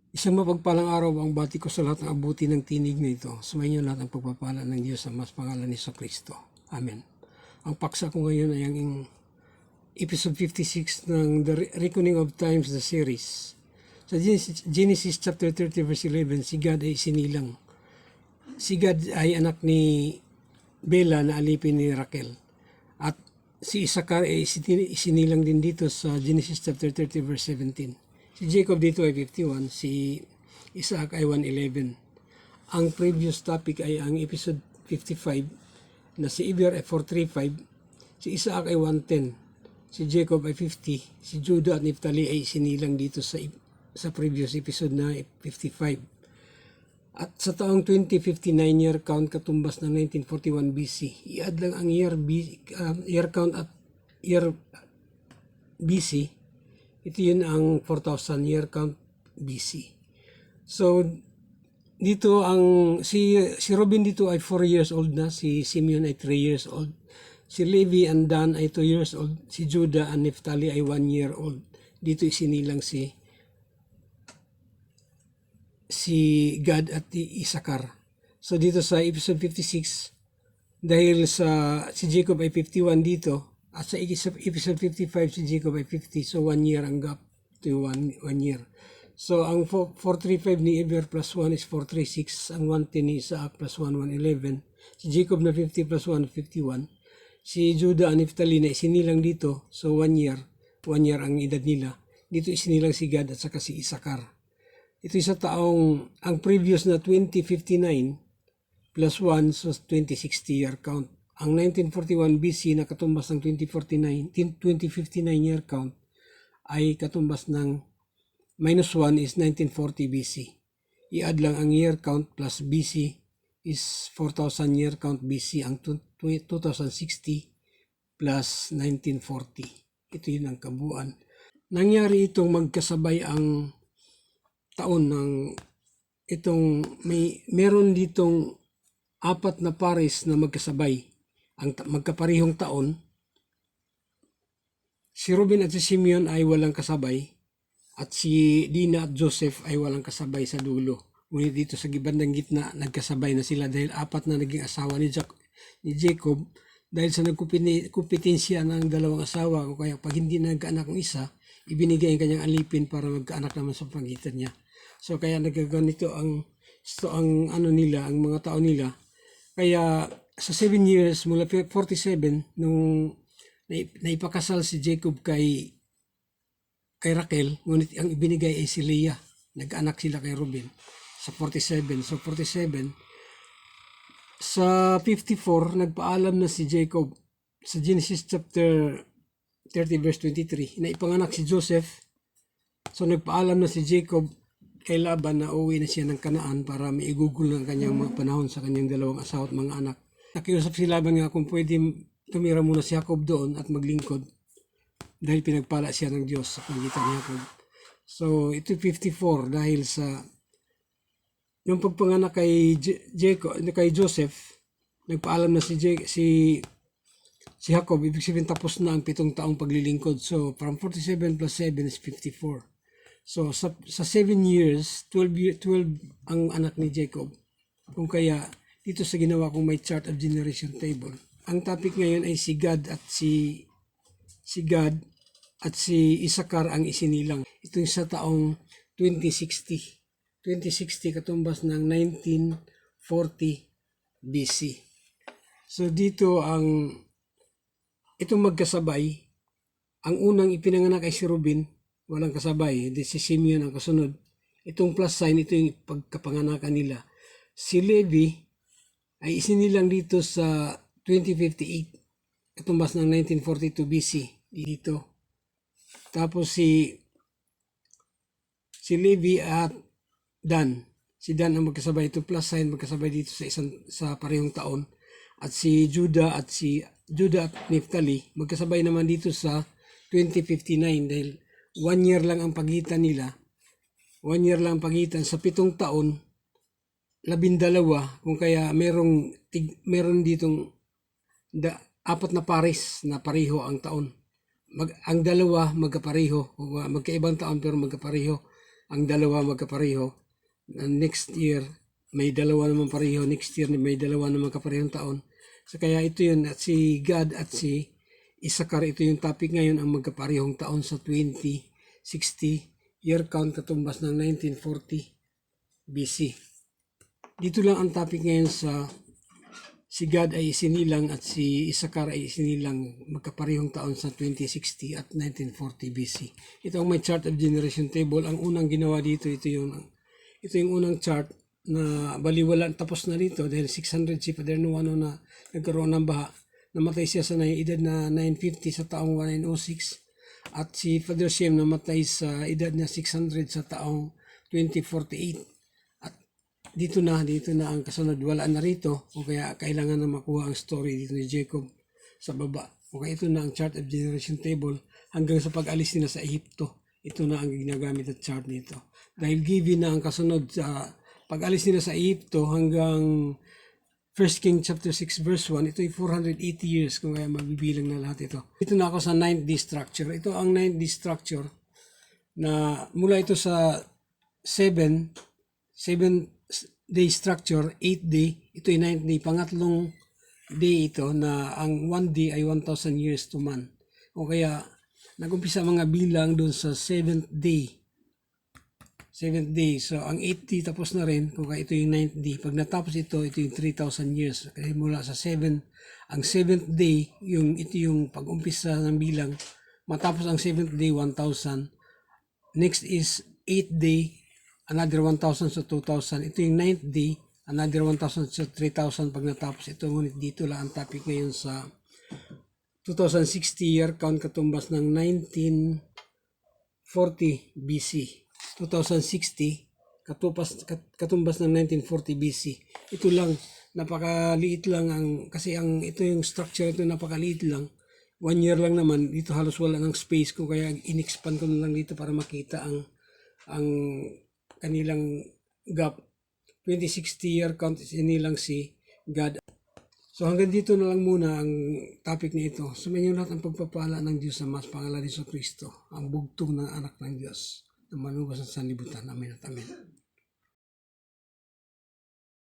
Isang mapagpalang araw ang bati ko sa lahat ng abuti ng tinig na ito. Sumayin niyo lahat ang pagpapala ng Diyos sa mas pangalan ni Kristo. Amen. Ang paksa ko ngayon ay ang episode 56 ng The Reckoning of Times, the series. Sa Genesis chapter 30 verse 11, si God ay sinilang. Si God ay anak ni Bela na alipin ni Raquel. At si Isakar ay isinilang din dito sa Genesis chapter 30 verse 17. Si Jacob dito ay 51, si Isaac ay 111. Ang previous topic ay ang episode 55 na si Eber ay 435, si Isaac ay 110, si Jacob ay 50, si Judah at Naphtali ay sinilang dito sa previous episode na 55. At sa taong 2059 year count katumbas ng 1941 BC, i-add lang ang year count at year BC. Ito yun ang 4,000 year count BC. So, dito si Robin dito ay 4 years old na, si Simeon ay 3 years old, si Levi and Dan ay 2 years old, si Judah and Naphtali ay 1 year old. Dito isinilang si Gad at Isakar. So, dito sa episode 56, dahil si Jacob ay 51 dito, at sa episode 55 si Jacob ay 50, so 1 year ang gap to 1 year. So ang 435 ni Eber plus 1 is 436, ang 110 ni Isaac plus 1, 111. Si Jacob na 50 plus 1, 51. Si Judah and Naphtali na isinilang dito, so 1 year. 1 year ang edad nila. Dito isinilang si Gad at saka si Isakar. Ito sa taong, ang previous na 2059 plus 1, so 2060 year count. Ang 1941 BC na katumbas ng 2059 year count ay katumbas ng minus 1 is 1940 BC. I-add lang ang year count plus BC is 4,000 year count BC. Ang 2060 plus 1940. Ito yun ang kabuuan. Nangyari itong magkasabay ang taon ng meron ditong 4 na pares na magkasabay. Ang magkaparihong taon, si Ruben at si Simeon ay walang kasabay at si Dina at Joseph ay walang kasabay sa dulo. Ngunit dito sa bandang gitna, nagkasabay na sila dahil 4 na naging asawa ni Jacob dahil sa nagkumpetensya ng dalawang asawa o kaya pag hindi nagkaanak ng isa, ibinigay ang kanyang alipin para magkaanak naman sa pagitan niya. So kaya nagkaganito ang mga tao nila. Kaya sa 7 years, mula 47, nung naipakasal si Jacob kay Raquel, ngunit ang ibinigay ay si Leah. Nag-anak sila kay Ruben sa 47. So 47, sa 54, nagpaalam na si Jacob sa Genesis chapter 30 verse 23, na ipanganak si Joseph. So nagpaalam na si Jacob kay Laban na uwi na siya ng Kanaan para maigugol ng kanyang mga panahon sa kanyang dalawang asawa at mga anak. Nakiusap si Laban nga kung pwede tumira muna si Jacob doon at maglingkod dahil pinagpala siya ng Diyos sa pagitan ni Jacob. So ito 54 dahil sa yung pagpanganak kay Joseph, nagpaalam na si Jacob, ibig sabihin tapos na ang 7 taong paglilingkod. So from 47 plus 7 is 54. So sa 7 years, 12 ang anak ni Jacob. Kung kaya dito sa ginawa kong may chart of generation table. Ang topic ngayon ay si Gad at si Isakar ang isinilang. Ito yung sa taong 2060. 2060 katumbas ng 1940 BC. So dito itong magkasabay, ang unang ipinanganak ay si Ruben, walang kasabay, hindi si Simeon ang kasunod. Itong plus sign, ito yung pagkapanganakan nila. Si Levi ay isinilang dito sa 2058, katumbas ng 1942 BC dito. Tapos si Levi at Dan. Si Dan ang magkasabay, ito plus sign magkasabay dito sa parehong taon. At si Judah at Naphtali magkasabay naman dito sa 2059 dahil 1 year lang ang pagitan nila. 1 year lang ang pagitan sa 7 taon. 12, kung kaya meron ditong 4 na pares na pareho ang taon. Ang dalawa magkapareho, magkaibang taon pero magkapareho. ang dalawa magkapareho. Next year, may dalawa naman pareho. Next year, may dalawa naman kaparehong taon. So kaya ito yun, at si Gad at si Issachar, ito yung topic ngayon, ang magkaparehong taon sa 2060, year count katumbas ng 1940 BC. Dito lang ang topic ngayon sa si Gad ay isinilang at si Issachar ay isinilang magkaparehong taon sa 2060 at 1940 BC. Ito ang may chart of generation table. Ang unang ginawa dito, ito yung unang chart na baliwala, tapos na rito dahil 600 si Father Nuano na nagkaroon ng baha. Namatay siya sa edad na 950 sa taong 1906 at si Father Shem namatay sa edad na 600 sa taong 2048. Dito na ang kasunod, wala na rito, o kaya kailangan na makuha ang story dito ni Jacob sa baba. O kaya ito na ang chart of generation table hanggang sa pag-alis nila sa Ehipto. Ito na ang ginagamit at chart nito. Dahil given na ang kasunod sa pag-alis nila sa Ehipto hanggang 1 King chapter 6 verse 1, ito ay 480 years kung kaya mabibilang na lahat ito. Ito na ako sa 9th day structure. Ito ang 9th day structure na mula ito sa 7 day structure, 8 day, ito ay 9th day, pangatlong day ito na ang 1 day ay 1,000 years to man. O kaya, nag-umpisa mga bilang doon sa 7th day. 7th day. So, ang 8th day tapos na rin, kung kaya ito yung 9th day. Pag natapos ito yung 3,000 years. Kaya mula sa 7, ang 7th day, ito yung pag-umpisa ng bilang. Matapos ang 7th day, 1,000. Next is 8th day, another 1,000 sa 2,000. Ito yung 9th day, another 1,000 sa 3,000 pag natapos ito. Ngunit dito lang ang topic ngayon sa 2060 year count katumbas ng 1940 BC. 2060 katumbas ng 1940 BC. Ito lang, napakaliit lang kasi ito yung structure ito napakaliit lang. 1 year lang naman, dito halos wala ng space ko kaya in-expand ko na lang dito para makita ang kanilang gap. 2060 year count is inilang si God. So hanggang dito na lang muna ang topic na ito. Sumainyo lahat ang pagpapala ng Diyos sa mas pangalan ni Kristo, ang bugtong ng anak ng Diyos na manubos sa sanlibutan. Amen at amen.